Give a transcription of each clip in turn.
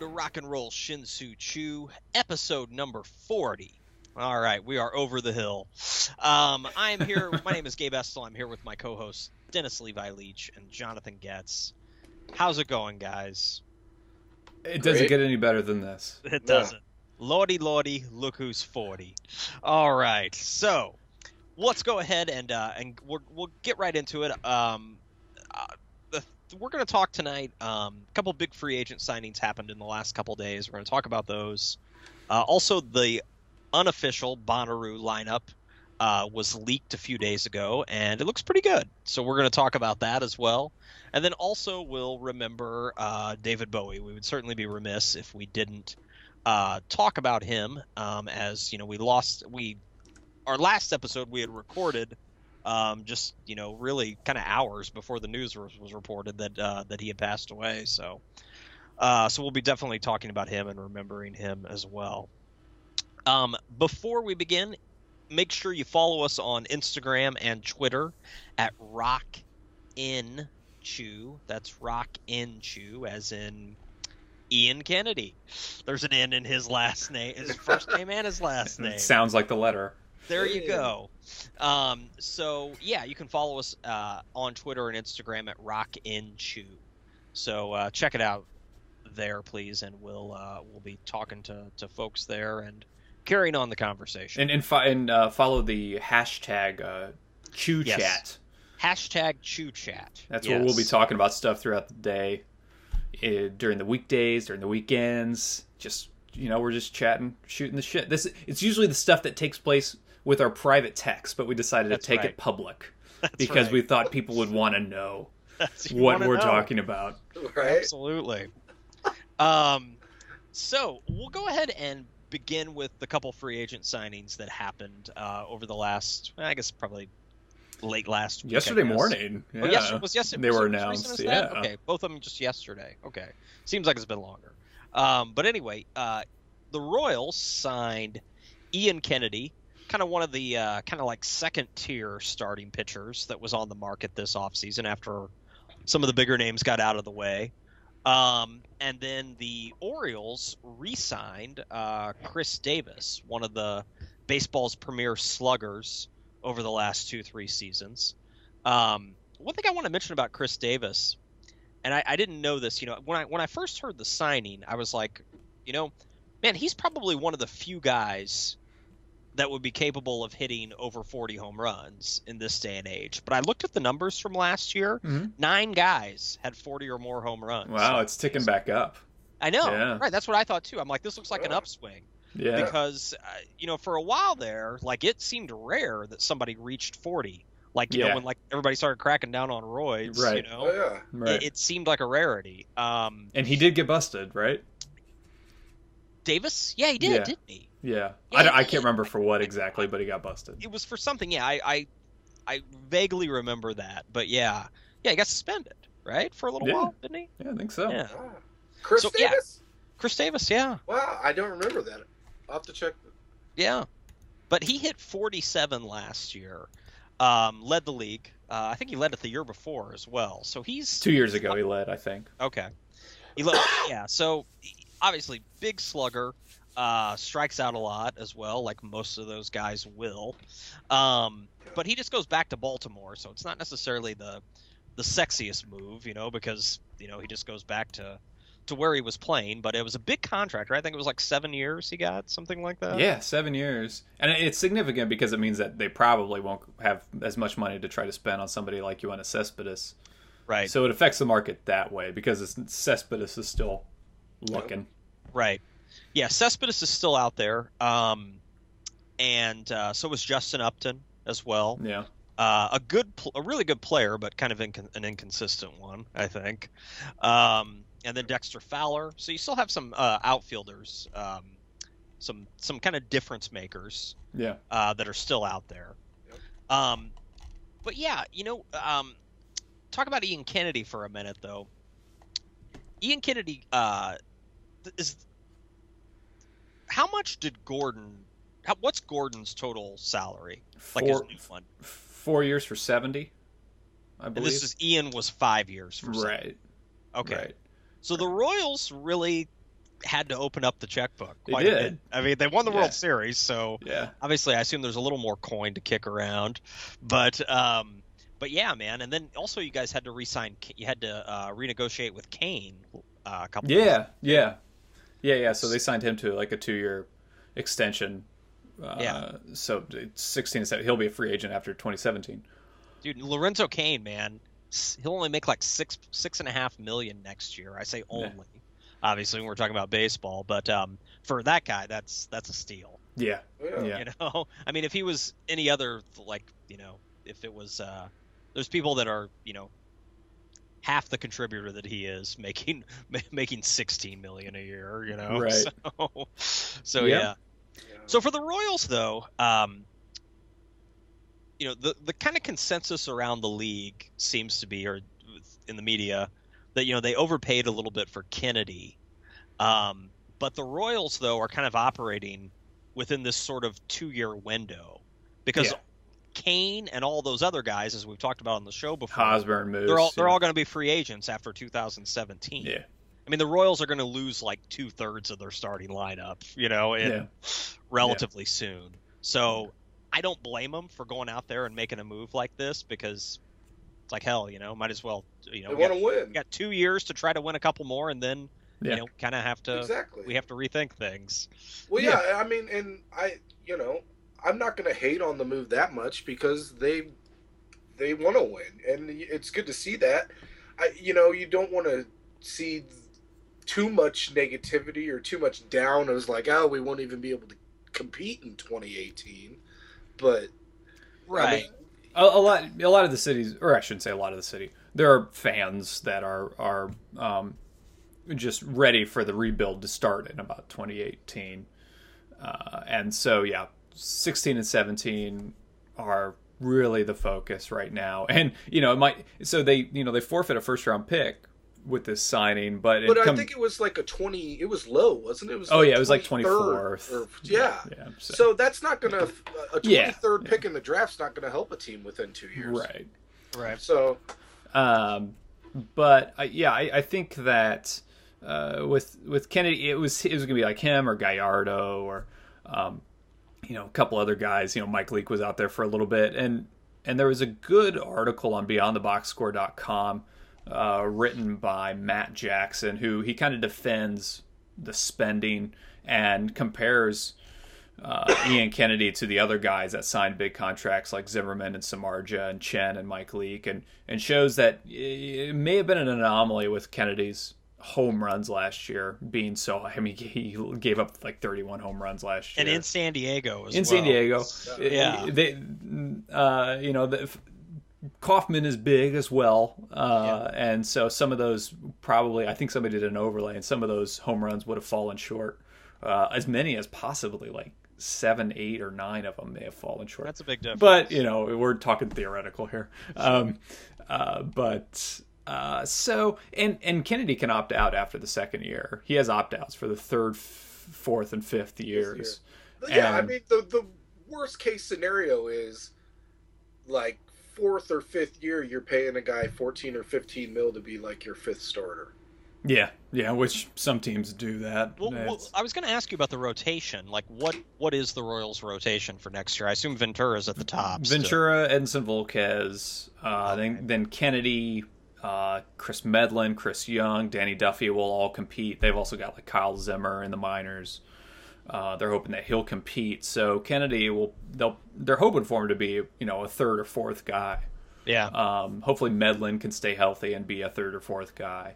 to Rock and Roll Shin-Soo Choo, episode number 40. All right, we are over the hill. I am here. My name is Gabe Estel. I'm here with my co-hosts Dennis Levi Leach and Jonathan Getz. How's it going, guys? It doesn't get any better than this. It doesn't. Lordy, lordy, look who's 40. All right, so let's go ahead and we'll get right into it. We're going to talk tonight. A couple big free agent signings happened in the last couple days. We're going to talk about those. Also, the unofficial Bonnaroo lineup was leaked a few days ago, and it looks pretty good. So we're going to talk about that as well. And then also we'll remember David Bowie. We would certainly be remiss if we didn't talk about him, as you know, our last episode we had recorded just really kind of hours before the news was reported that he had passed away. So we'll be definitely talking about him and remembering him as well. Before we begin, make sure you follow us on Instagram and Twitter at RockInChew. That's RockInChew, as in Ian Kennedy. There's an N in his last name, his first name and his last name. It sounds like the letter. There you go. So yeah, you can follow us on Twitter and Instagram at RockInChew. So check it out there, please, and we'll be talking to folks there and carrying on the conversation. And follow the hashtag Chew Chat. Hashtag Chew Chat. That's where we'll be talking about stuff throughout the day, during the weekdays, during the weekends. Just we're just chatting, shooting the shit. It's usually the stuff that takes place with our private text, but we decided to take it public because we thought people would want to know what we're talking about. Right? Absolutely. So we'll go ahead and begin with the couple free agent signings that happened over the last, I guess, probably late last week. Yesterday morning. Yeah. Oh, yesterday. They were announced. Yeah. Okay, both of them just yesterday. Okay. Seems like it's been longer. But anyway, the Royals signed Ian Kennedy, kind of one of the kind of like second-tier starting pitchers that was on the market this offseason after some of the bigger names got out of the way. And then the Orioles re-signed Chris Davis, one of the baseball's premier sluggers over the last 2-3 seasons. One thing I want to mention about Chris Davis, and I didn't know this, when I first heard the signing, I was like, man, he's probably one of the few guys that would be capable of hitting over 40 home runs in this day and age. But I looked at the numbers from last year. 9 guys had 40 or more home runs. Wow, it's ticking back up. I know. Yeah. Right, that's what I thought too. I'm like, this looks like an upswing. Yeah. Because, for a while there, like, it seemed rare that somebody reached 40. Like, when like everybody started cracking down on roids, right. Right. It seemed like a rarity. And he did get busted, right? Davis? Yeah, he did, didn't he? Yeah. I can't remember for what exactly, but he got busted. It was for something, yeah. I vaguely remember that. But yeah, he got suspended, right? For a little while, didn't he? Yeah, I think so. Yeah. Chris Davis? Yeah. Chris Davis, yeah. Wow, I don't remember that. I'll have to check. Yeah. But he hit 47 last year. Led the league. I think he led it the year before as well. So he's 2 years ago he led, I think. Okay. He led, yeah. So obviously big slugger, strikes out a lot as well, like most of those guys will. But he just goes back to Baltimore, so it's not necessarily the sexiest move, because he just goes back to where he was playing, but it was a big contract, right? I think it was like 7 years he got, something like that. Yeah, 7 years. And it's significant because it means that they probably won't have as much money to try to spend on somebody like Yoenis Cespedes. Right. So it affects the market that way because Cespedes is still looking. Right. Yeah, Cespedes is still out there. And so was Justin Upton as well. Yeah. A really good player, but kind of an inconsistent one, I think. And then Dexter Fowler. So you still have some outfielders, some kind of difference makers. Yeah. That are still out there. But yeah, talk about Ian Kennedy for a minute though. Ian Kennedy is. How much did what's Gordon's total salary? Like his new one? 4 years for 70, I believe. And this is Ian was 5 years for 70. Right. Okay. Right. So the Royals really had to open up the checkbook They quite a did. bit. I mean, they won the Yeah. World Series, so Yeah. obviously I assume there's a little more coin to kick around. But yeah, man. And then also you guys had to re-sign. You had to renegotiate with Kane a couple. Yeah. So they signed him to like a 2-year extension. So it's 16 to 7. He'll be a free agent after 2017. Dude, Lorenzo Kane, man, he'll only make like $6.5 million next year. I say only. Yeah. Obviously, when we're talking about baseball, but for that guy, that's a steal. Yeah. You know, I mean, if he was any other, like, you know, if it was, there's people that are, you know, half the contributor that he is making 16 million a year, you know. Right. So yeah. So for the Royals, though, you know, the kind of consensus around the league seems to be, or in the media, that, you know, they overpaid a little bit for Kennedy. But the Royals, though, are kind of operating within this sort of 2-year window because Kane and all those other guys, as we've talked about on the show before, Hosmer, Moose, they're all going to be free agents after 2017. Yeah. I mean, the Royals are going to lose like 2/3 of their starting lineup, you know, relatively soon. So I don't blame them for going out there and making a move like this because it's like, hell, you know, might as well, you know, they want to win. We got 2 years to try to win a couple more, and then you know, kind of have to we have to rethink things. Well, yeah, I mean, and you know, I'm not going to hate on the move that much because they want to win, and it's good to see that. You know, you don't want to see too much negativity or too much down as like, oh, we won't even be able to compete in 2018. But right. I mean, a lot of the cities, or I shouldn't say a lot of the city, there are fans that are just ready for the rebuild to start in about 2018. And so, 16 and 17 are really the focus right now. And, you know, they forfeit a first round pick with this signing, but I think it was like it was low, wasn't it? It was it was like 24th. So that's not going to, a 23rd pick in the draft's not going to help a team within 2 years. Right. So, but I think that with Kennedy, it was going to be like him or Gallardo or you know, a couple other guys. You know, Mike Leake was out there for a little bit, and there was a good article on BeyondTheBoxScore.com written by Matt Jackson, who he kind of defends the spending and compares Ian Kennedy to the other guys that signed big contracts like Zimmerman and Samardzija and Chen and Mike Leake, and shows that it may have been an anomaly with Kennedy's home runs last year being so. I mean, he gave up like 31 home runs last year, and in San Diego as well. In San Diego, you know, Kaufman is big as well, and so some of those probably, I think somebody did an overlay, and some of those home runs would have fallen short. As many as possibly like 7, 8, or 9 of them may have fallen short. That's a big difference. But you know, we're talking theoretical here. So Kennedy can opt out after the second year. He has opt outs for the 3rd, 4th, and 5th years. Yeah, I mean the worst case scenario is like 4th or 5th year you're paying a guy 14 or 15 mil to be like your 5th starter. Yeah, which some teams do that. Well, I was going to ask you about the rotation. Like, what is the Royals' rotation for next year? I assume Ventura's at the top. Ventura, Edinson Volquez, then Kennedy, Chris Medlin, Chris Young, Danny Duffy will all compete. They've also got like Kyle Zimmer in the minors. They're hoping that he'll compete. So Kennedy they're hoping for him to be, you know, a 3rd or 4th guy. Yeah. Hopefully Medlin can stay healthy and be a 3rd or 4th guy.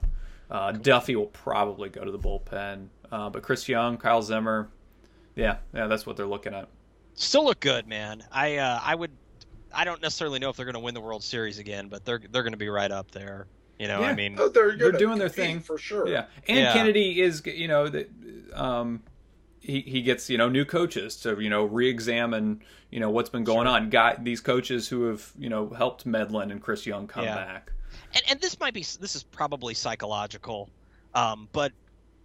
Duffy will probably go to the bullpen. But Chris Young, Kyle Zimmer, that's what they're looking at. Still look good, man. I don't necessarily know if they're going to win the World Series again, but they're going to be right up there. You know, I mean, they're doing their thing for sure. Yeah, and Kennedy is, you know, he gets, you know, new coaches to, you know, re-examine, you know, what's been going on. These coaches who have, you know, helped Medlin and Chris Young come back. And this is probably psychological, but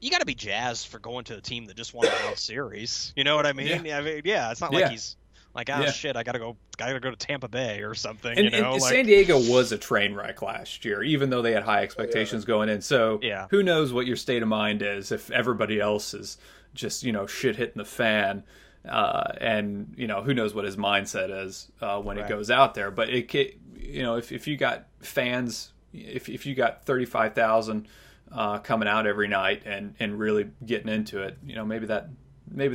you got to be jazzed for going to a team that just won a World Series. You know what I mean? Yeah. I mean, it's not like he's Like, oh Yeah. shit, I gotta go to Tampa Bay or something. And, you know, and like, San Diego was a train wreck last year, even though they had high expectations going in. So Yeah. who knows what your state of mind is if everybody else is just, shit hitting the fan. And, who knows what his mindset is when he Right. goes out there. But if you got fans, if you got 35,000 coming out every night and really getting into it, maybe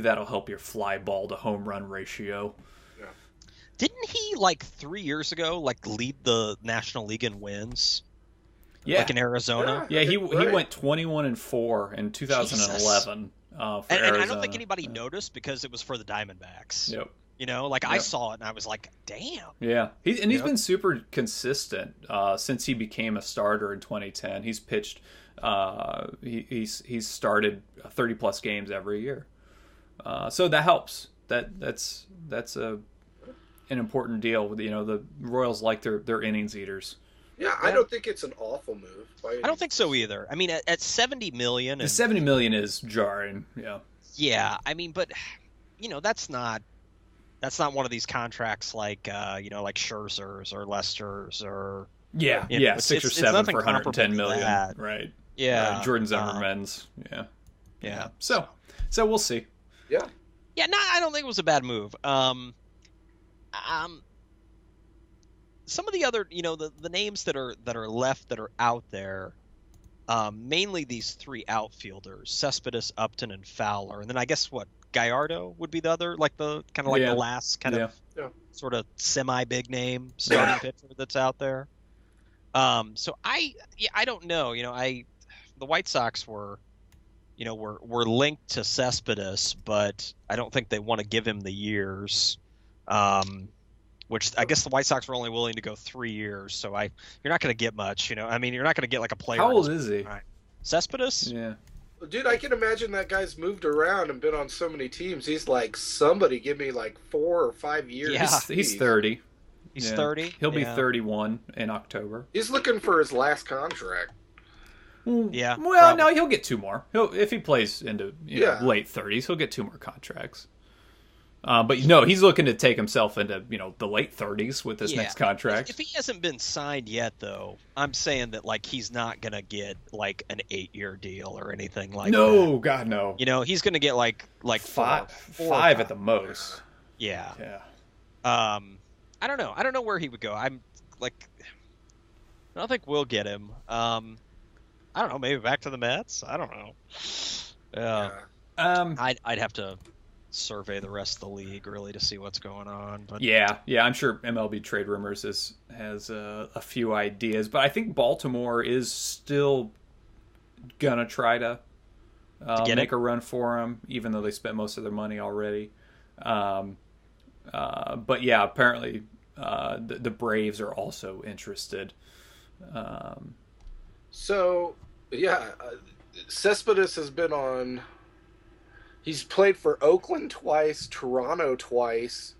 that'll help your fly ball to home run ratio. Didn't he like 3 years ago lead the National League in wins? Yeah, Like in Arizona. yeah. He Right. went 21-4 in 2011 for And Arizona. I don't think anybody noticed because it was for the Diamondbacks. Yep. I Yep. saw it and I was like, damn. Yeah, he's Yep. been super consistent since he became a starter in 2010. He's pitched. He's started 30 plus games every year, so that helps. That's an important deal. The Royals like their innings eaters. Yeah, I don't think it's an awful move. I don't think so either. I mean, at 70 million. The 70 million is jarring. Yeah. Yeah, I mean, but that's not one of these contracts like like Scherzer's or Lester's or Yeah, it's 6 or it's 7 nothing for 110 comparable to million. that. Right. Yeah, Jordan Zimmerman's. yeah. So we'll see. Yeah. Yeah, no, I don't think it was a bad move. Some of the other, the names that are left that are out there, mainly these three outfielders: Cespedes, Upton, and Fowler. And then I guess Gallardo would be the other, the last kind of sort of semi-big name starting pitcher that's out there. So I don't know. The White Sox were linked to Cespedes, but I don't think they want to give him the years. Which I guess the White Sox were only willing to go 3 years, so you're not going to get much. I mean, you're not going to get like a player. How old is he? Right. Cespedes? Yeah. Dude, I can imagine that guy's moved around and been on so many teams. He's like, somebody give me like 4 or 5 years. Yeah. He's 30. He's 30. He'll be 31 in October. He's looking for his last contract. Yeah. Well, no, he'll get 2 more. If he plays into late 30s, he'll get 2 more contracts. But no, he's looking to take himself into the late 30s with this next contract. If he hasn't been signed yet, though, I'm saying that he's not gonna get an 8-year deal or anything like that. No, God, no. He's gonna get like 5 at the most. Yeah. Yeah. I don't know. I don't know where he would go. I don't think we'll get him. I don't know. Maybe back to the Mets. I don't know. I'd have to survey the rest of the league really to see what's going on. But yeah, I'm sure MLB Trade Rumors has a few ideas, but I think Baltimore is still gonna try to make a run for him, even though they spent most of their money already. But yeah, apparently the Braves are also interested. Cespedes has been on. He's played for Oakland twice, Toronto twice.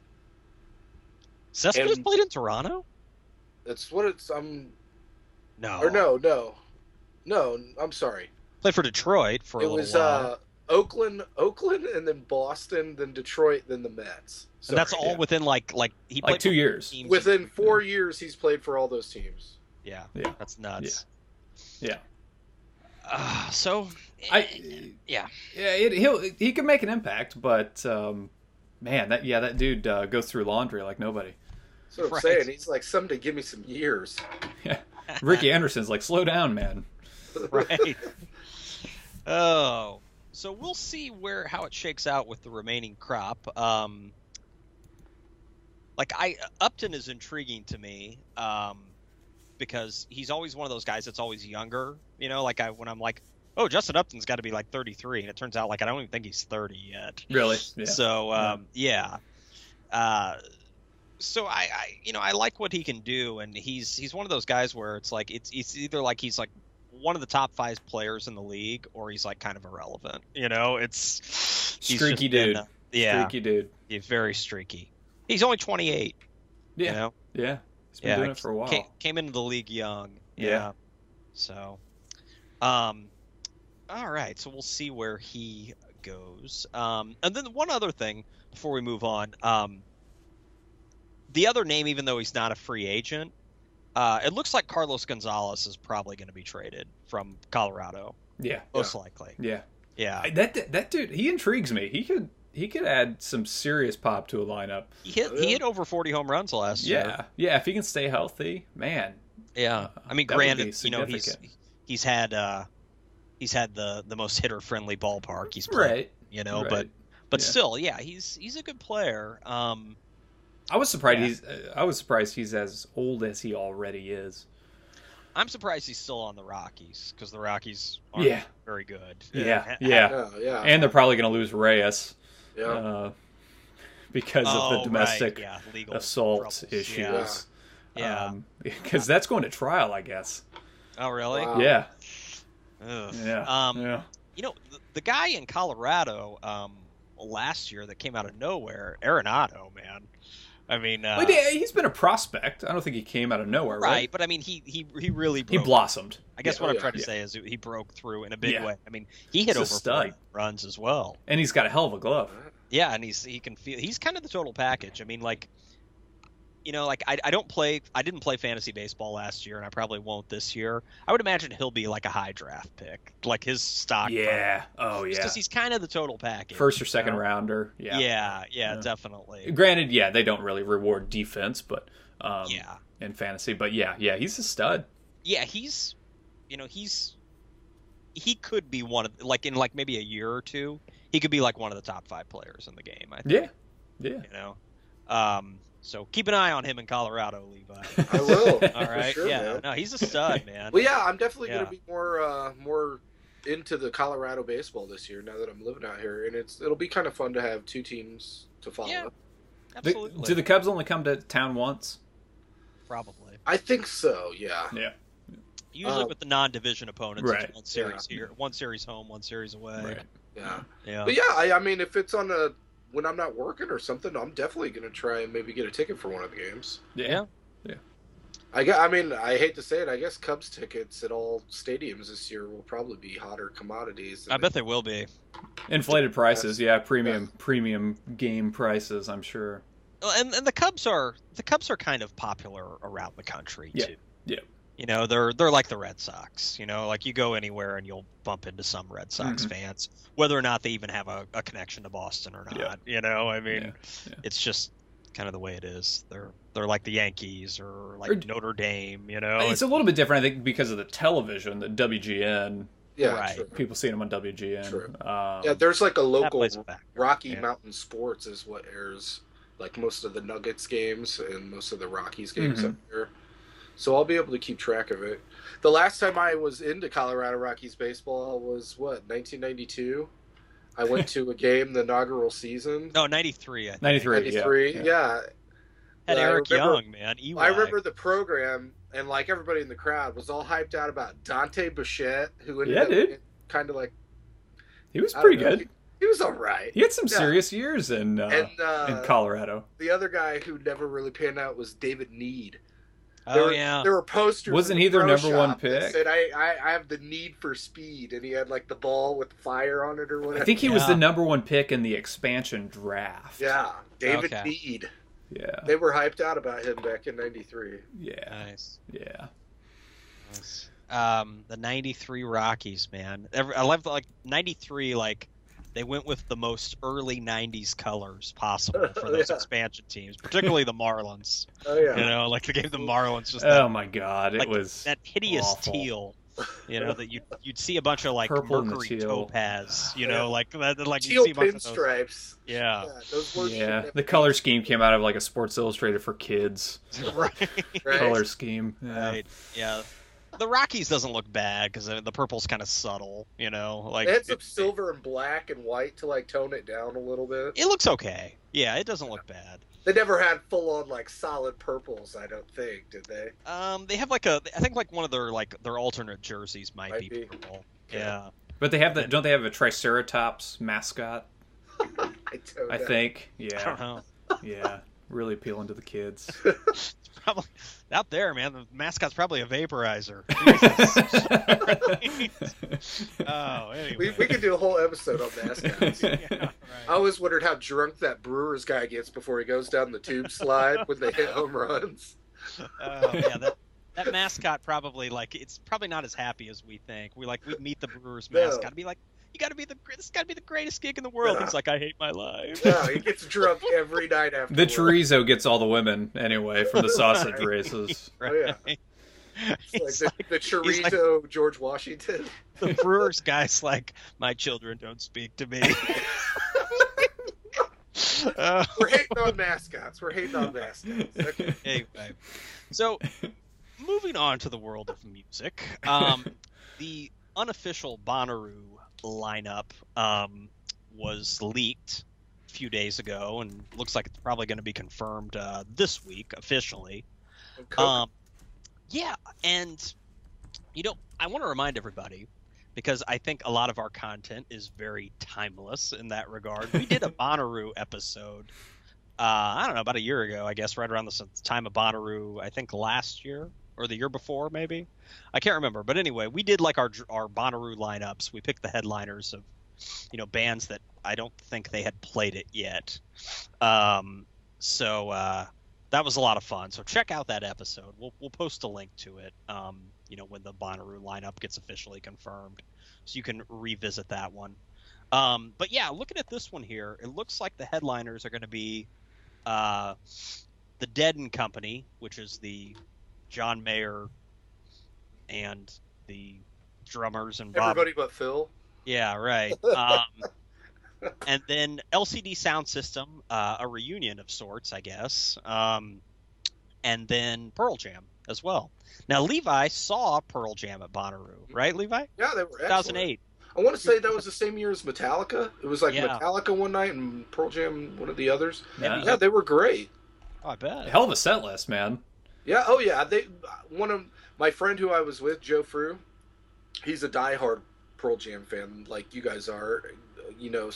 Cespedes played in Toronto? That's what it's. No. Or no. I'm sorry. Played for Detroit for a little while. It was Oakland, and then Boston, then Detroit, then the Mets. And that's all within he played 2 years. Within 4 years, he's played for all those teams. Yeah. That's nuts. Yeah. He can make an impact, but man, that dude goes through laundry like nobody. That's what I'm saying. He's like, somebody give me some years. Yeah, Ricky Anderson's like, slow down, man. Right. Oh, so we'll see how it shakes out with the remaining crop. Upton is intriguing to me. Because he's always one of those guys that's always younger, when I'm like, oh, Justin Upton's got to be 33, and it turns out I don't even think he's 30 yet. Really? Yeah. So so I like what he can do, and he's one of those guys where it's it's either he's one of the top 5 players in the league, or he's kind of irrelevant. He's streaky dude. Streaky dude. He's very streaky. He's only 28. Yeah. Yeah. He's been doing it for a while. Came into the league young. Yeah. So, all right. So we'll see where he goes. And then one other thing before we move on. the other name, even though he's not a free agent, it looks like Carlos Gonzalez is probably going to be traded from Colorado. Yeah. Most likely. Yeah. Yeah. That dude, he intrigues me. He could add some serious pop to a lineup. He hit over 40 home runs last year. Yeah. If he can stay healthy, man. Yeah. I mean, granted, he's had the most hitter friendly ballpark he's played. Right. But still, he's a good player. I was surprised he's as old as he already is. I'm surprised he's still on the Rockies because the Rockies aren't very good. Yeah. And they're probably going to lose Reyes. Yeah. Because of the domestic legal assault troubles. issues. Yeah. Because that's going to trial, I guess. Oh, really? Wow. Yeah. Ugh. Yeah. The guy in Colorado last year that came out of nowhere, Arenado, man. I mean, he's been a prospect. I don't think he came out of nowhere, right? But I mean, he really broke. He blossomed. I guess what I'm trying to say is he broke through in a big way. I mean, he hit over 40 runs as well, and he's got a hell of a glove. Yeah, and he can feel. He's kind of the total package. I mean, I didn't play fantasy baseball last year, and I probably won't this year. I would imagine he'll be like a high draft pick, like his stock. Yeah. Oh, yeah. Because he's kind of the total package. First or second rounder. Yeah, definitely. Granted, they don't really reward defense, but in fantasy, but he's a stud. Yeah, he could be one of in maybe a year or two, he could be like one of the top 5 players in the game. I think. Yeah. So keep an eye on him in Colorado, Levi. I will. All right. Sure, man. No, he's a stud, man. Well, I'm definitely going to be more into the Colorado baseball this year now that I'm living out here, and it'll be kind of fun to have 2 teams to follow. Yeah, absolutely. Do the Cubs only come to town once? Probably. I think so. Yeah. Yeah. Usually with the non-division opponents, right. It's one series here, one series home, one series away. Right. Yeah. But I mean, if it's on when I'm not working or something, I'm definitely going to try and maybe get a ticket for one of the games. Yeah. I mean, I hate to say it. I guess Cubs tickets at all stadiums this year will probably be hotter commodities. I bet they will be. Inflated prices, premium game prices, I'm sure. And the Cubs are kind of popular around the country too. Yeah. They're like the Red Sox. Like you go anywhere and you'll bump into some Red Sox fans, whether or not they even have a connection to Boston or not. I mean, it's just kind of the way it is. They're like the Yankees or Notre Dame. It's a little bit different, I think, because of the television, the WGN. Yeah, right. True. People seeing them on WGN. True. There's like a local Rocky Yeah. Mountain Sports is what airs like most of the Nuggets games and most of the Rockies games up there. So I'll be able to keep track of it. The last time I was into Colorado Rockies baseball was 1992. I went to a game the inaugural season. No, 93. I think. 93. Yeah. Had Eric Young, man. EY. I remember the program, and like everybody in the crowd was all hyped out about Dante Bichette, who ended up kind of like. He was pretty good. He was all right. He had some serious years in Colorado. The other guy who never really panned out was David Need. There were posters. Wasn't he their number one pick? That said, I have the need for speed, and he had like the ball with fire on it or whatever. I think he was the number one pick in the expansion draft. Yeah, David Need. Yeah, they were hyped out about him back in '93. Yeah, nice. Yeah. Nice. The '93 Rockies, man. I love '93. They went with the most early '90s colors possible for those expansion teams, particularly the Marlins. Oh yeah. They gave the Marlins just. Oh my God! It was that hideous awful. Teal. That you'd see a bunch of purple mercury topaz. Like that. Teal you'd see a bunch pinstripes. Yeah. Those words the color scheme came out of like a Sports Illustrated for kids. Right. Color scheme. Yeah. Right. Yeah. The Rockies doesn't look bad because the purple's kind of subtle, They had some silver and black and white to tone it down a little bit. It looks okay. Yeah, it doesn't look bad. They never had full on solid purples, I don't think, did they? They have I think one of their alternate jerseys might be purple. Okay. Yeah. But they have don't they have a Triceratops mascot? I think. Yeah. I don't know. Yeah. really appealing to the kids. It's probably out there, man. The mascot's probably a vaporizer. Oh, anyway. We could do a whole episode on mascots. Yeah, right. I always wondered how drunk that Brewers guy gets before he goes down the tube slide when they hit home runs. Yeah, that mascot probably it's probably not as happy as we think. We meet the Brewers No. mascot and be like, this got to be the greatest gig in the world. Yeah. He's like, I hate my life. No, he gets drunk every night after The work. chorizo gets all the women anyway from the sausage races. Oh, yeah. It's like the chorizo George Washington. The Brewers guy's like, my children don't speak to me. We're hating on mascots. Okay. Anyway, so moving on to the world of music, the unofficial Bonnaroo lineup was leaked a few days ago, and looks like it's probably going to be confirmed this week officially. Okay. Yeah, and I want to remind everybody, because I think a lot of our content is very timeless in that regard. We did a Bonnaroo episode, I don't know, about a year ago, I guess, right around the time of Bonnaroo, I think last year or the year before, maybe. I can't remember. But anyway, we did like our Bonnaroo lineups. We picked the headliners of, bands that I don't think they had played it yet. So that was a lot of fun. So check out that episode. We'll post a link to it, when the Bonnaroo lineup gets officially confirmed, so you can revisit that one. But yeah, looking at this one here, it looks like the headliners are going to be the Dead and Company, which is the John Mayer and the drummers and Bob. Everybody but Phil. Yeah, right. And then LCD Soundsystem, a reunion of sorts, I guess. And then Pearl Jam as well. Now, Levi saw Pearl Jam at Bonnaroo, right, Levi? Yeah, they were excellent. 2008. I want to say that was the same year as Metallica. It was like Yeah. Metallica one night and Pearl Jam one of the others. Yeah. Yeah, they were great. Oh, I bet. Hell of a set list, man. Yeah, oh yeah. One of my friend who I was with, Joe Frew, he's a diehard Pearl Jam fan, like you guys are.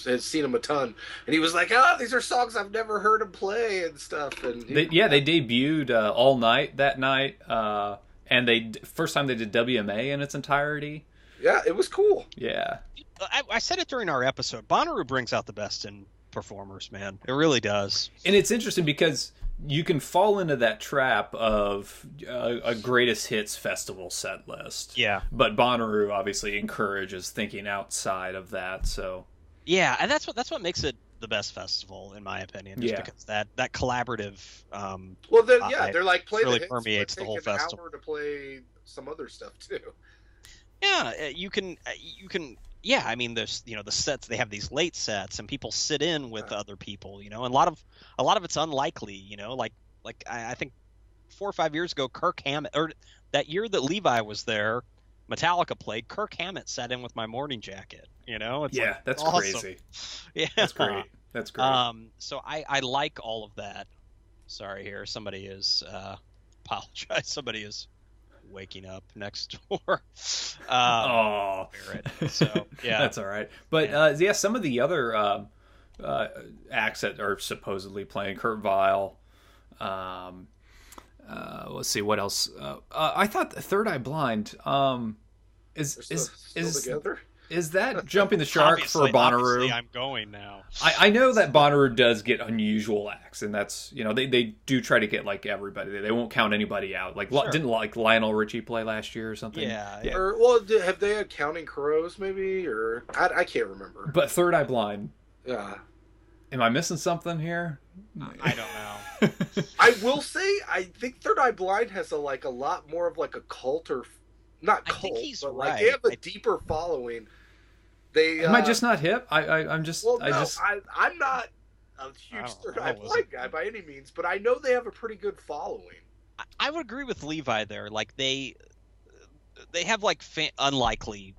Has seen them a ton, and he was like, "Oh, these are songs I've never heard them play and stuff." And They debuted All Night that night, and first time they did WMA in its entirety. Yeah, it was cool. Yeah. I said it during our episode. Bonnaroo brings out the best in performers, man. It really does. And it's interesting because you can fall into that trap of a greatest hits festival set list. Yeah. But Bonnaroo obviously encourages thinking outside of that. So Yeah, and that's what makes it the best festival, in my opinion. Just because that collaborative. Well, then they're like play really the hits, permeates but the whole take an festival. hour to play some other stuff too. Yeah, you can. Yeah, I mean, there's the sets. They have these late sets, and people sit in with other people. And a lot of it's unlikely. Like I think 4 or 5 years ago, Kirk Hammett, or that year that Levi was there, Metallica played. Kirk Hammett sat in with My Morning Jacket. It's that's awesome. crazy. Yeah, That's great. That's great. So I like all of that. Sorry, here somebody is apologize. Somebody is waking up next door. Oh, so yeah, that's all right. But some of the other acts that are supposedly playing, Kurt Vile. Let's see what else. I thought Third Eye Blind is Still together? Is that jumping the shark for Bonnaroo? Obviously, I'm going now. I know that Bonnaroo does get unusual acts, and that's they do try to get like everybody. They won't count anybody out. Like Sure. didn't like Lionel Richie play last year or something? Yeah. Or have they had Counting Crows maybe? Or I can't remember. But Third Eye Blind. Yeah. Am I missing something here? I don't know. I will say I think Third Eye Blind has a lot more of like a cult or not I cult, think he's but right. like they have a deeper following. They Am I just not hip? I'm just. Well, no, I just. I'm not a huge Third Eye Blind guy by any means, but I know they have a pretty good following. I would agree with Levi there. Like they have like unlikely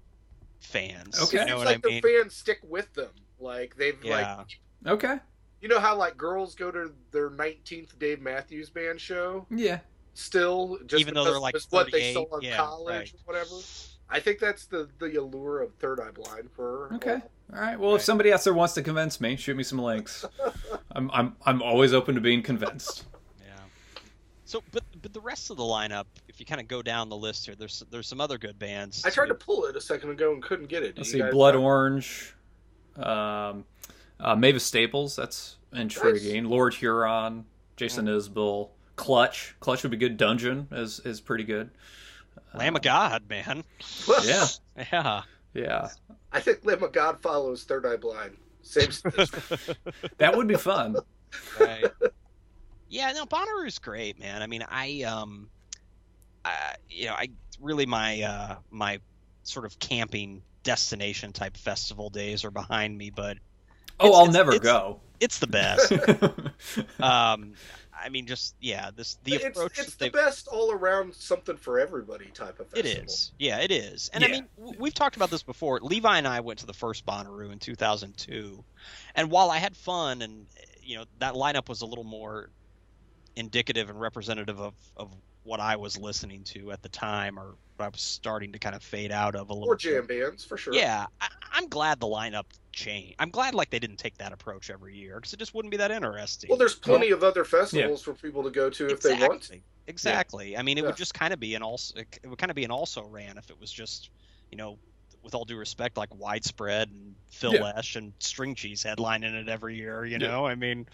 fans. Okay. You know It's what like I mean? their fans stick with them. Like they've like. Okay. You know how like girls go to their 19th Dave Matthews Band show? Yeah. Still, just Even though they're like it's what they 38, saw in college right. or whatever. I think that's the allure of Third Eye Blind for. Okay. All right. Well, if somebody out there wants to convince me, shoot me some links. I'm always open to being convinced. Yeah. So, but the rest of the lineup, if you kind of go down the list here, there's some other good bands. I tried to pull it a second ago and couldn't get it. Let's see, Blood Orange, Mavis Staples, that's intriguing. Nice. Lord Huron, Jason Isbell, Clutch would be good. Dungeon is pretty good. Lamb of God, man. Yeah. Yeah. I think Lamb of God follows Third Eye Blind. Same. That would be fun. Right. Yeah, no, Bonnaroo's great, man. I mean, I really my sort of camping destination type festival days are behind me, but I'll never go. It's the best. I mean, just the approach. It's the best all around, something for everybody type of festival. It is, yeah, it is. And I mean, we've talked about this before. Levi and I went to the first Bonnaroo in 2002, and while I had fun, and that lineup was a little more indicative and representative of what I was listening to at the time, or what I was starting to kind of fade out of a little. Or jam bands, for sure. Yeah, I'm glad the lineup changed. I'm glad they didn't take that approach every year, because it just wouldn't be that interesting. Well, there's plenty of other festivals for people to go to if they want to. Exactly. Yeah. I mean, it would just kind of be an also ran if it was just, with all due respect, like Widespread and Phil Lesh and String Cheese headlining it every year. I mean,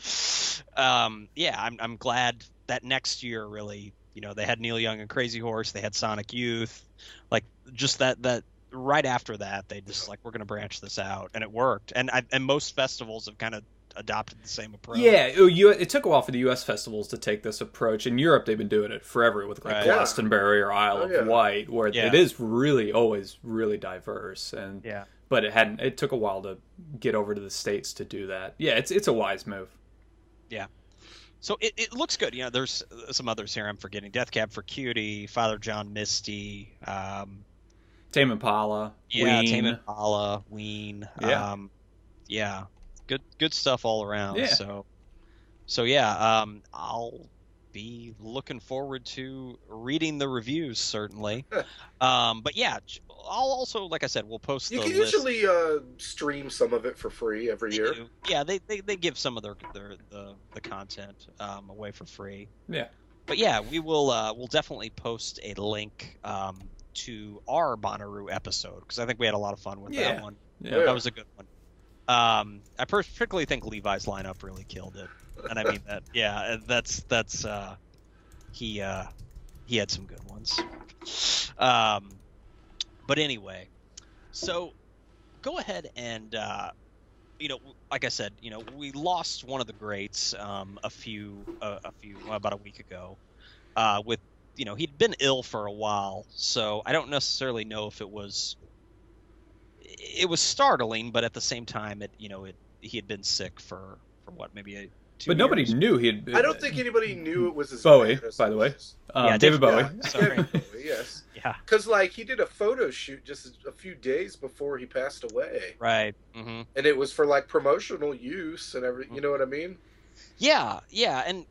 I'm glad that next year really. They had Neil Young and Crazy Horse. They had Sonic Youth. Like, just that right after that, they just we're going to branch this out, and it worked. And most festivals have kind of adopted the same approach. Yeah, it took a while for the U.S. festivals to take this approach. In Europe, they've been doing it forever with Glastonbury or Isle of Wight, where it is really always really diverse. And but it took a while to get over to the States to do that. Yeah, it's a wise move. Yeah. So it looks good. There's some others here I'm forgetting. Death Cab for Cutie, Father John Misty, Tame Impala, Ween. Tame Impala, Ween. Good stuff all around. Yeah. So I'll be looking forward to reading the reviews, certainly. But yeah, I'll also, like I said, we'll post the list. You can usually stream some of it for free every year. Yeah, they give some of the content away for free. Yeah. But yeah, we'll definitely post a link to our Bonnaroo episode, because I think we had a lot of fun with that one. Yeah. That was a good one. I particularly think Levi's lineup really killed it, and I mean that. Yeah, that's he had some good ones. But anyway, so go ahead and like I said, we lost one of the greats about a week ago. With he'd been ill for a while, so I don't necessarily know if it was startling, but at the same time, he had been sick for what, maybe 2 years. But nobody knew he had. I don't think anybody knew it was his Bowie, by the way. David Bowie. Sorry. Yes. Yeah. Because he did a photo shoot just a few days before he passed away. Right. Mm-hmm. And it was for promotional use and everything. You know what I mean? Yeah. And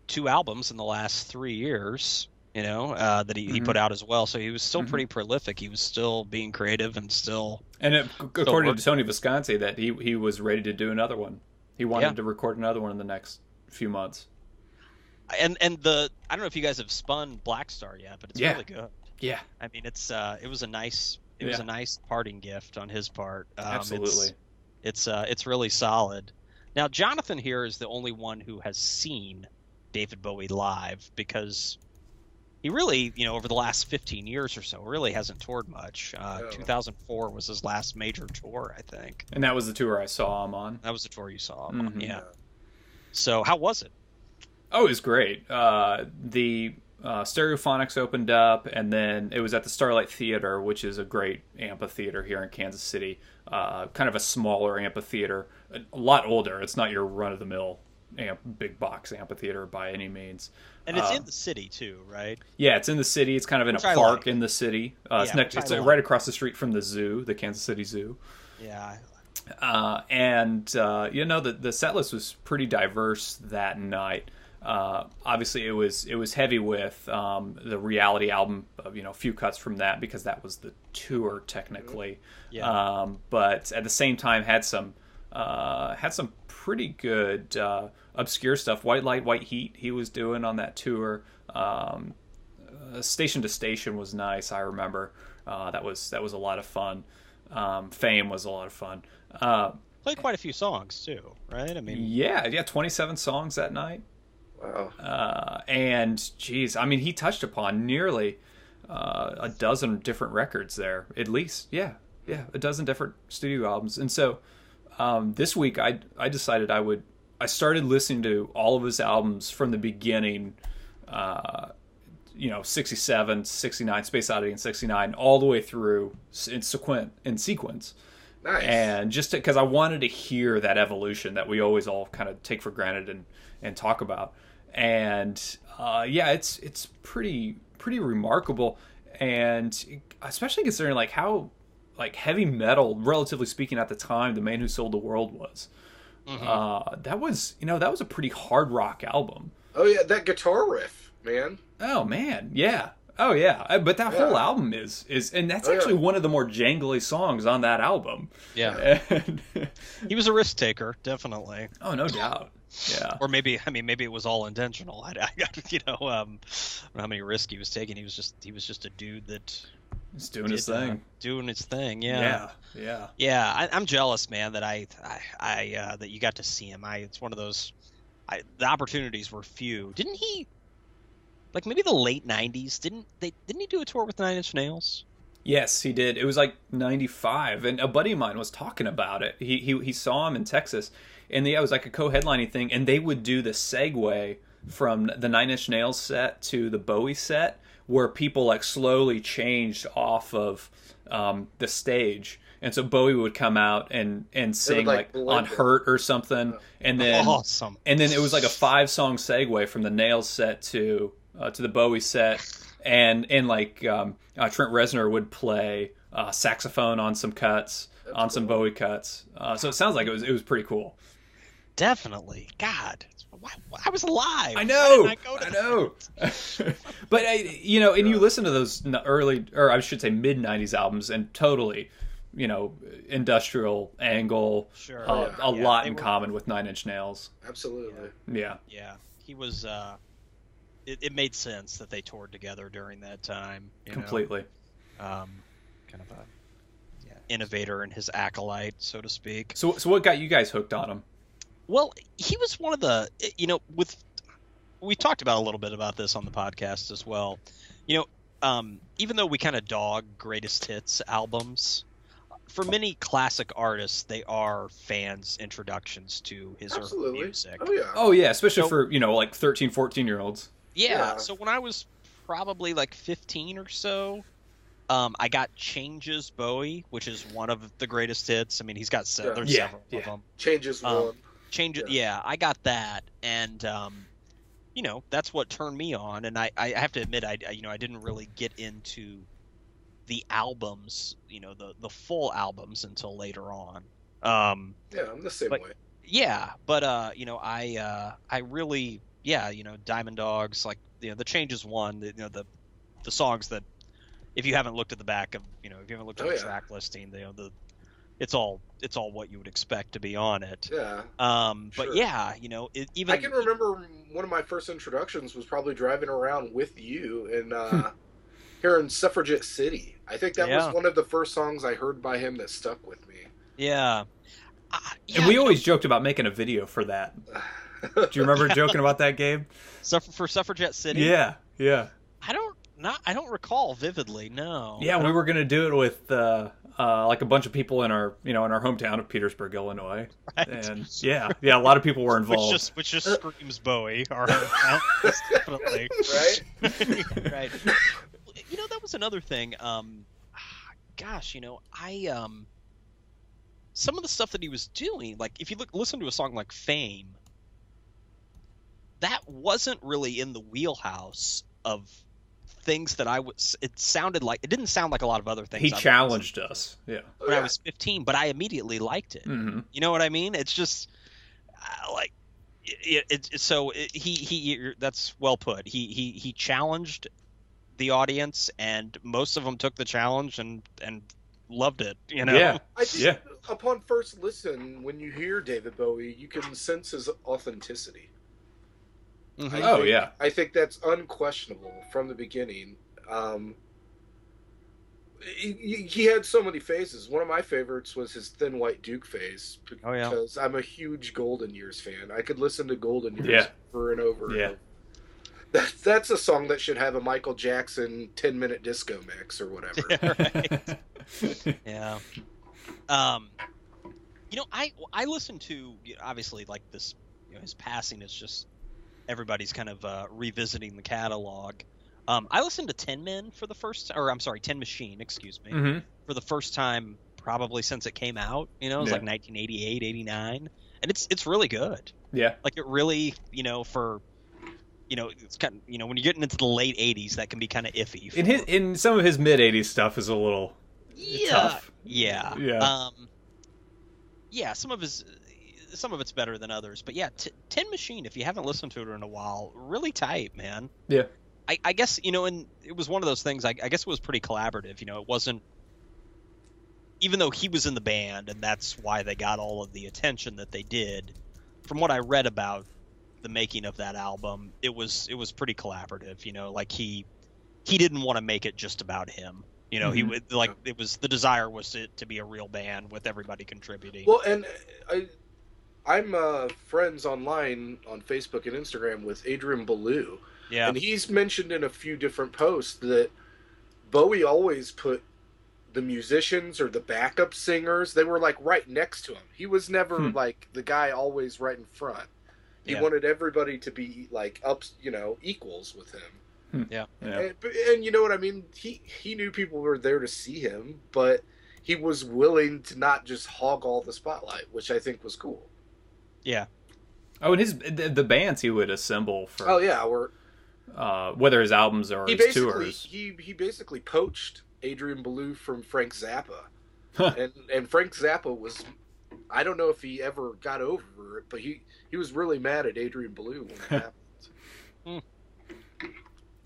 2 albums in the last 3 years. That he put out as well. So he was still pretty prolific. He was still being creative and still. And according to Tony Visconti, that he was ready to do another one. He wanted to record another one in the next few months. And I don't know if you guys have spun Black Star yet, but it's really good. Yeah. I mean, it was a nice parting gift on his part. Absolutely. It's really solid. Now, Jonathan here is the only one who has seen David Bowie live, because he really, over the last 15 years or so, really hasn't toured much. 2004 was his last major tour, I think. And that was the tour I saw him on. That was the tour you saw him on, yeah. So how was it? Oh, it was great. The Stereophonics opened up, and then it was at the Starlight Theater, which is a great amphitheater here in Kansas City. Kind of a smaller amphitheater, a lot older. It's not your run-of-the-mill big box amphitheater by any means. And it's in the city too, right? Yeah, it's in the city. It's kind of in a park in the city. It's right across the street from the zoo, the Kansas City Zoo. Yeah. The set list was pretty diverse that night. Obviously, it was heavy with the Reality album. A few cuts from that, because that was the tour technically. Yeah. But at the same time, had some pretty good obscure stuff. White Light, White Heat he was doing on that tour. Station to Station was nice, I remember. That was a lot of fun. Fame was a lot of fun. Played quite a few songs too, right? I mean, yeah, 27 songs that night. Wow. And geez, I mean, he touched upon nearly a dozen different records there, at least. Yeah, a dozen different studio albums. And so this week I decided I started listening to all of his albums from the beginning, 67, 69, Space Oddity in 69, all the way through in sequence. Nice. And just because I wanted to hear that evolution that we always all kind of take for granted and talk about. And it's pretty remarkable, and especially considering like how like heavy metal, relatively speaking, at the time, The Man Who Sold the World was. mm-hmm. That was a pretty hard rock album. Oh yeah, that guitar riff, man. Oh man, yeah. Oh yeah, but that whole album is, and that's actually one of the more jangly songs on that album. Yeah, and he was a risk taker, definitely. Oh, no doubt. Yeah. Or maybe it was all intentional. I don't know how many risks he was taking. He was just a dude that he's doing his thing. Doing his thing. Yeah. Yeah. I'm jealous, man, that I that you got to see him. It's one of those. The opportunities were few. Didn't he? Like maybe the late '90s. Didn't he do a tour with Nine Inch Nails? Yes, he did. It was like 95, and a buddy of mine was talking about it. He saw him in Texas, and it was like a co-headlining thing, and they would do the segue from the Nine Inch Nails set to the Bowie set, where people like slowly changed off of the stage. And so Bowie would come out and sing like on Hurt or something, and then awesome. And then it was like a 5-song segue from the Nails set to the Bowie set, and like Trent Reznor would play saxophone on some cuts, on some Bowie cuts. So it sounds like it was pretty cool. Definitely, God, I was alive. I know. I know. But and you listen to those early, or I should say mid '90s albums, and totally, industrial angle, sure, a lot in common with Nine Inch Nails. Absolutely. Yeah. He was. It made sense that they toured together during that time. Completely. Kind of a innovator and his acolyte, so to speak. So what got you guys hooked on him? Well, he was one of the, we talked about a little bit about this on the podcast as well. Even though we kind of dog greatest hits albums, for many classic artists, they are fans' introductions to his early music. Oh yeah, especially for, like 13, 14-year-olds. Yeah, so when I was probably like 15 or so, I got Changes Bowie, which is one of the greatest hits. I mean, he's got several of them. Changes one. I got that, and that's what turned me on. And I have to admit, I didn't really get into the albums, the full albums until later on. I'm the same way. Yeah, but I really, Diamond Dogs, like the Changes one, the songs that, if you haven't looked at the back of, if you haven't looked at the track listing, it's all what you would expect to be on it. Yeah. But sure. even I can remember one of my first introductions was probably driving around with you and here in Suffragette City. I think that was one of the first songs I heard by him that stuck with me. Yeah. And we always joked about making a video for that. Do you remember joking about that, Gabe? For Suffragette City? Yeah. I don't recall vividly. No. Yeah, we were gonna do it with like a bunch of people in our hometown of Petersburg, Illinois. Right. And a lot of people were involved. Which just screams Bowie. Our hometown, definitely. Right. Right. That was another thing. Some of the stuff that he was doing, like if you listen to a song like Fame, that wasn't really in the wheelhouse of things that it didn't sound like a lot of other things. He challenged us. Yeah. When I was 15, but I immediately liked it. Mm-hmm. You know what I mean? It's just that's well put. He challenged the audience, and most of them took the challenge and loved it. I think upon first listen, when you hear David Bowie, you can sense his authenticity. Mm-hmm. I think that's unquestionable from the beginning. He had so many phases. One of my favorites was his Thin White Duke phase because I'm a huge Golden Years fan. I could listen to Golden Years over and over. And over. That's a song that should have a Michael Jackson 10-minute disco mix or whatever. Yeah. I listen to, obviously, like this, his passing is just everybody's kind of revisiting the catalog. I listened to 10 Machine, excuse me, for the first time probably since it came out. It was like 1988, 89, and it's really good. Yeah. Like it really, it's kind of, when you're getting into the late 80s, that can be kind of iffy. In some of his mid 80s stuff is a little tough. Yeah. Some of it's better than others, but 10 Machine, if you haven't listened to it in a while, really tight, man. Yeah. I guess, and it was one of those things, I guess it was pretty collaborative. It wasn't, even though he was in the band and that's why they got all of the attention that they did, from what I read about the making of that album, it was pretty collaborative. Like he didn't want to make it just about him. He would, like, it was, the desire was to be a real band with everybody contributing. Well, and I'm friends online on Facebook and Instagram with Adrian Belew. Yeah. And he's mentioned in a few different posts that Bowie always put the musicians or the backup singers, they were like right next to him. He was never like the guy always right in front. He wanted everybody to be like equals with him. Yeah. And you know what I mean? He knew people were there to see him, but he was willing to not just hog all the spotlight, which I think was cool. Yeah. Oh, and the bands he would assemble for. Oh yeah, whether his albums or his tours. He basically poached Adrian Belew from Frank Zappa, and Frank Zappa was, I don't know if he ever got over it, but he was really mad at Adrian Belew when it happened.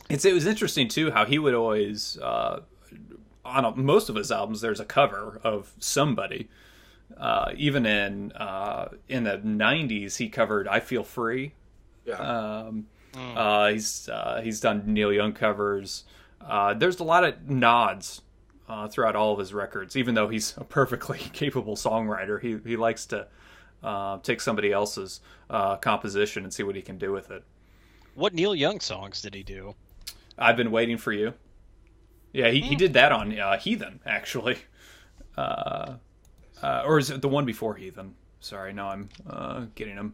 It was interesting too how he would always on most of his albums there's a cover of somebody. Even in the 90s he covered I Feel Free. Yeah. He's done Neil Young covers. There's a lot of nods throughout all of his records. Even though he's a perfectly capable songwriter, he likes to take somebody else's composition and see what he can do with it. What Neil Young songs did he do? I've Been Waiting for You. Yeah, he did that on Heathen, actually. Or is it the one before Heathen? Sorry, no, I'm getting him.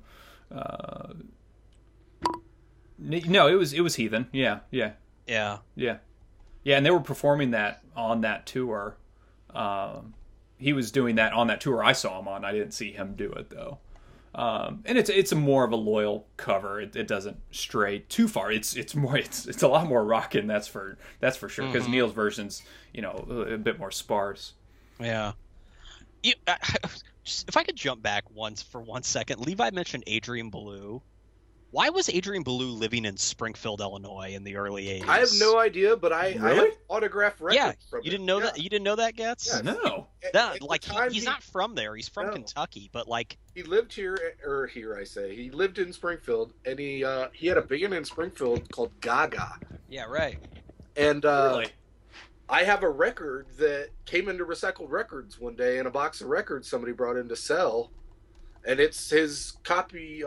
No, it was Heathen. Yeah. And they were performing that on that tour. He was doing that on that tour I saw him on. I didn't see him do it though. And it's a more of a loyal cover. It doesn't stray too far. It's a lot more rockin'. That's for sure. Because Neil's version's a bit more sparse. Yeah. If I could jump back for 1 second, Levi mentioned Adrian Belew. Why was Adrian Belew living in Springfield, Illinois in the early 80s? I have no idea, but I have autographed records from him. You didn't know that? You didn't know that, Getz? Yeah, no. He's not from there. He's from Kentucky, but like... He lived he lived in Springfield, and he had a band in Springfield called Gaga. Yeah, right. And really? I have a record that came into Recycled Records one day in a box of records somebody brought in to sell. And it's his copy,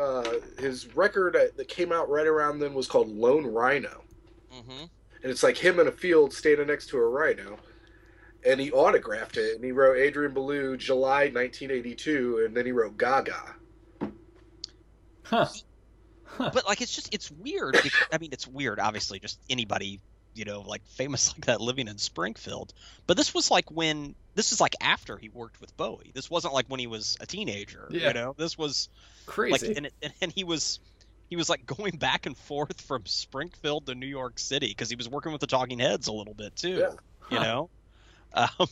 his record that came out right around then was called Lone Rhino. Mm-hmm. And it's like him in a field standing next to a rhino. And he autographed it, and he wrote Adrian Belew, July 1982, and then he wrote Gaga. Huh. But, like, it's weird. It's weird, obviously, just anybody, like, famous like that living in Springfield. But this was like this is like after he worked with Bowie. This wasn't like when he was a teenager, This was crazy. Like, and he was like going back and forth from Springfield to New York City because he was working with the Talking Heads a little bit too,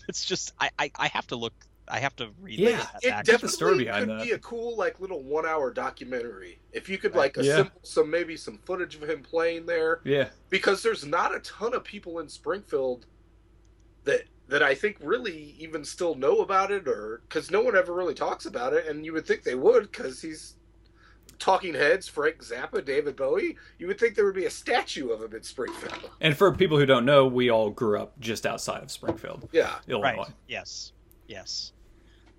It's just, I have to look. I have to read that. It definitely the story behind could be a cool, like, little 1 hour documentary. If you could, like, assemble some footage of him playing there. Yeah. Because there's not a ton of people in Springfield that that I think really even still know about it, or because no one ever really talks about it, and you would think they would, because he's Talking Heads, Frank Zappa, David Bowie. You would think there would be a statue of him in Springfield. And for people who don't know, we all grew up just outside of Springfield, Yeah, Illinois. Right. Yes.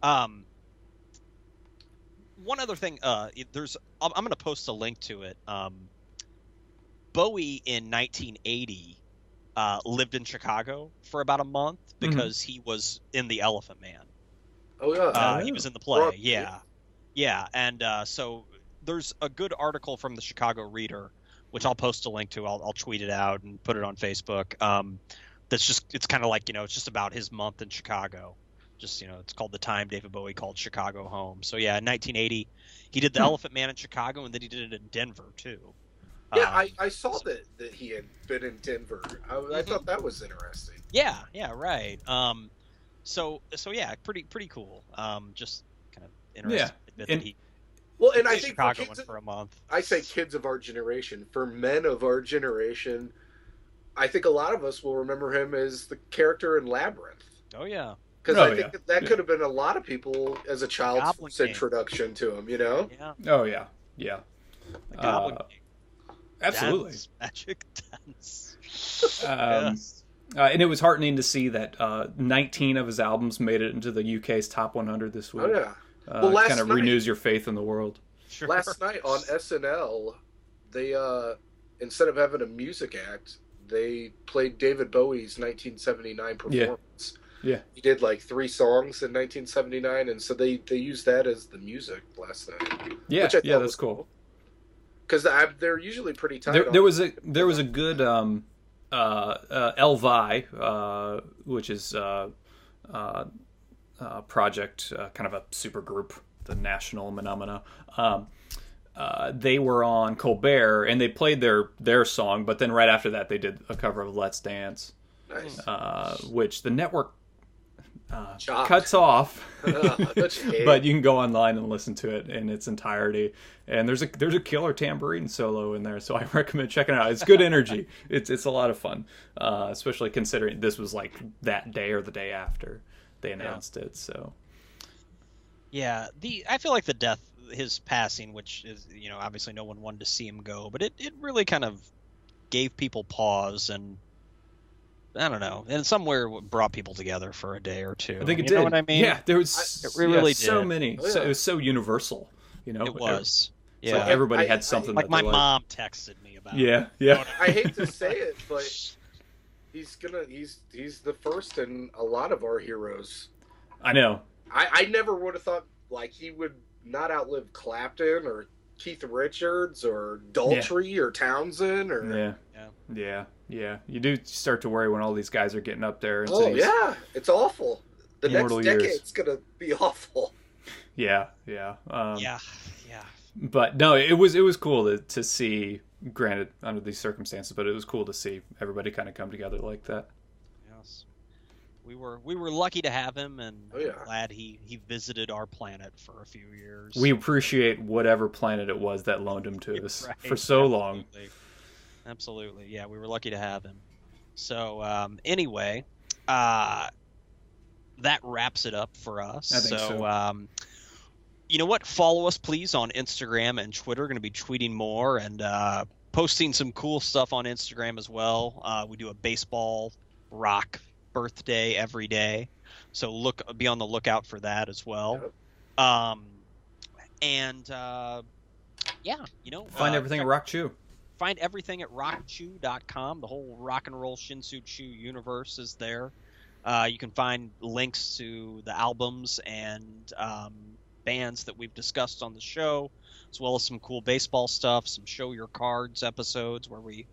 One other thing, I'm going to post a link to it. Bowie in 1980 lived in Chicago for about a month because he was in the Elephant Man. Oh yeah, he was in the play. Yeah, and so there's a good article from the Chicago Reader, which I'll post a link to. I'll tweet it out and put it on Facebook. It's kind of like, it's just about his month in Chicago. Just, it's called The Time David Bowie Called Chicago Home. So yeah, in 1980, he did the Elephant Man in Chicago, and then he did it in Denver too. Yeah, I saw that he had been in Denver. I thought that was interesting. Yeah, right. So yeah, pretty cool. Just kind of interesting that he. Well, and I think Chicago went for a month. I say kids of our generation. For men of our generation, I think a lot of us will remember him as the character in Labyrinth. Oh yeah. Because I think that could have been a lot of people as a child's introduction to him. Yeah. Oh yeah. The Goblin King. Absolutely. Magic dance. And it was heartening to see that 19 of his albums made it into the UK's top 100 this week. Oh yeah. It kind of renews your faith in the world. Sure. Last night on SNL, they instead of having a music act, they played David Bowie's 1979 performance. Yeah. He did like 3 songs in 1979, and so they used that as the music last night. Yeah, which I thought that's cool. Because they're usually pretty tight. There was a good Elvi, which is project, kind of a super group, the national phenomena. They were on Colbert, and they played their song, but then right after that they did a cover of Let's Dance. Nice. Which the network cuts off, but you can go online and listen to it in its entirety. And there's a killer tambourine solo in there, so I recommend checking it out. It's good energy. It's a lot of fun, especially considering this was like that day or the day after they announced it. So yeah, I feel like his passing, which is, obviously no one wanted to see him go, but it really kind of gave people pause, and I don't know, and somewhere brought people together for a day or two. I think it did. You know what I mean? Yeah, there was it really so did. many. Oh, yeah. So, it was so universal. It was. Yeah, like everybody had something. Like my mom texted me about. Yeah. I hate to say it, but he's the first in a lot of our heroes. I know. I never would have thought like he would not outlive Clapton or Keith Richards or Daltrey or Townsend or Yeah. You do start to worry when all these guys are getting up there. And it's awful. The next decade's gonna be awful. Yeah. Yeah. But no, it was cool to see. Granted, under these circumstances, but it was cool to see everybody kind of come together like that. Yes, we were lucky to have him, and glad he visited our planet for a few years. We appreciate whatever planet it was that loaned him to us for so long. Absolutely, yeah, we were lucky to have him. So anyway, that wraps it up for us. I think so. You know what? Follow us, please, on Instagram and Twitter. We're going to be tweeting more and posting some cool stuff on Instagram as well. We do a baseball rock birthday every day, so be on the lookout for that as well. Yep. Find everything at Rock Chew. Find everything at rockchew.com. The whole Rock and Roll Shin-Soo Choo universe is there. You can find links to the albums and bands that we've discussed on the show, as well as some cool baseball stuff, some Show Your Cards episodes where we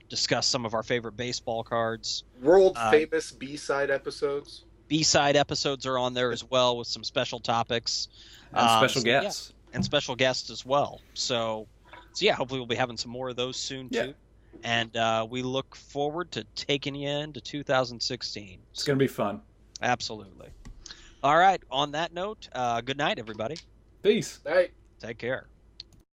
discuss some of our favorite baseball cards. World famous B-side episodes. B-side episodes are on there as well, with some special topics. And special guests. Yeah, and special guests as well. So yeah, hopefully we'll be having some more of those soon too. And we look forward to taking you into 2016. It's going to be fun. Absolutely. All right. On that note, good night, everybody. Peace. Night. Take care.